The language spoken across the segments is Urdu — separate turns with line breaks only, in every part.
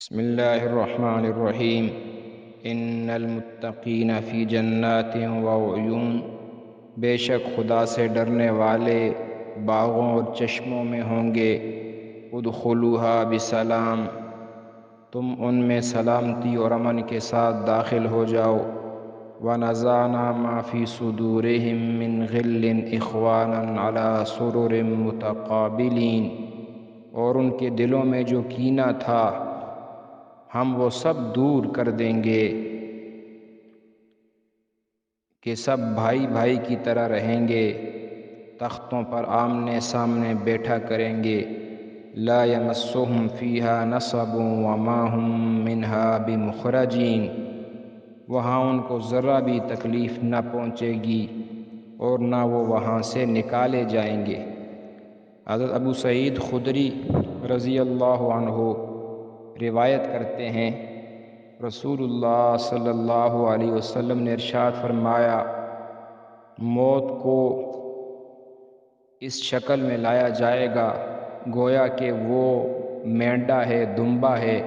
بسم اللہ الرحمن الرحیم۔ ان المتقین فی جنات وعیون، بے شک خدا سے ڈرنے والے باغوں اور چشموں میں ہوں گے۔ ادخلوها بسلام، تم ان میں سلامتی اور امن کے ساتھ داخل ہو جاؤ۔ ونزعنا ما فی صدورہم من غل اخوانا علی سرر متقابلین، اور ان کے دلوں میں جو کینہ تھا ہم وہ سب دور کر دیں گے کہ سب بھائی بھائی کی طرح رہیں گے، تختوں پر آمنے سامنے بیٹھا کریں گے۔ لا یمسہم فیہا نصب وما ہم منہا بمخرجین، وہاں ان کو ذرا بھی تکلیف نہ پہنچے گی اور نہ وہ وہاں سے نکالے جائیں گے۔ حضرت ابو سعید خدری رضی اللہ عنہ روایت کرتے ہیں، رسول اللہ صلی اللہ علیہ وسلم نے ارشاد فرمایا، موت کو اس شکل میں لایا جائے گا گویا کہ وہ مینڈا ہے، دمبا ہے۔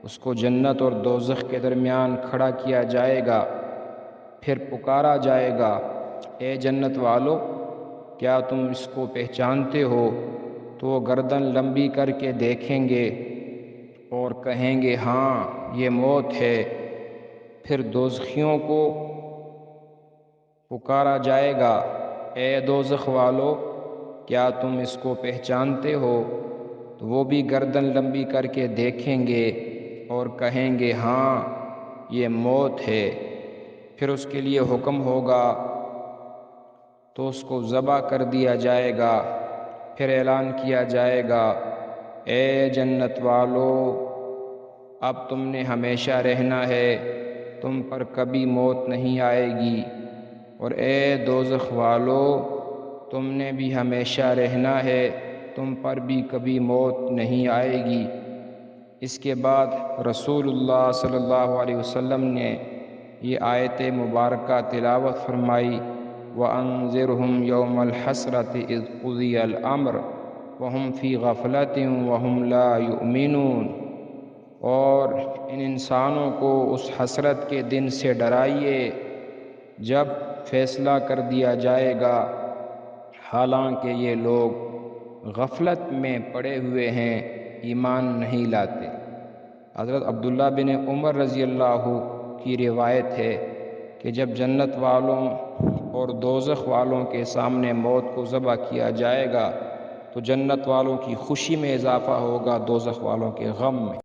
اس کو جنت اور دوزخ کے درمیان کھڑا کیا جائے گا، پھر پکارا جائے گا، اے جنت والو، کیا تم اس کو پہچانتے ہو؟ تو وہ گردن لمبی کر کے دیکھیں گے اور کہیں گے ہاں یہ موت ہے۔ پھر دوزخیوں کو پکارا جائے گا، اے دوزخ والو، کیا تم اس کو پہچانتے ہو؟ تو وہ بھی گردن لمبی کر کے دیکھیں گے اور کہیں گے ہاں یہ موت ہے۔ پھر اس کے لیے حکم ہوگا تو اس کو ذبح کر دیا جائے گا۔ پھر اعلان کیا جائے گا، اے جنت والو، اب تم نے ہمیشہ رہنا ہے، تم پر کبھی موت نہیں آئے گی، اور اے دوزخ والو، تم نے بھی ہمیشہ رہنا ہے، تم پر بھی کبھی موت نہیں آئے گی۔ اس کے بعد رسول اللہ صلی اللہ علیہ وسلم نے یہ آیت مبارکہ تلاوت فرمائی، وَأَنذِرْهُمْ يَوْمَ الْحَسْرَةِ إِذْ قُضِيَ الْأَمْرُ وَهُمْ فِي غَفْلَةٍ وَهُمْ لَا يُؤْمِنُونَ، اور ان انسانوں کو اس حسرت کے دن سے ڈرائیے جب فیصلہ کر دیا جائے گا حالانکہ یہ لوگ غفلت میں پڑے ہوئے ہیں، ایمان نہیں لاتے۔ حضرت عبداللہ بن عمر رضی اللہ کی روایت ہے کہ جب جنت والوں اور دوزخ والوں کے سامنے موت کو ذبح کیا جائے گا تو جنت والوں کی خوشی میں اضافہ ہوگا، دوزخ والوں کے غم میں۔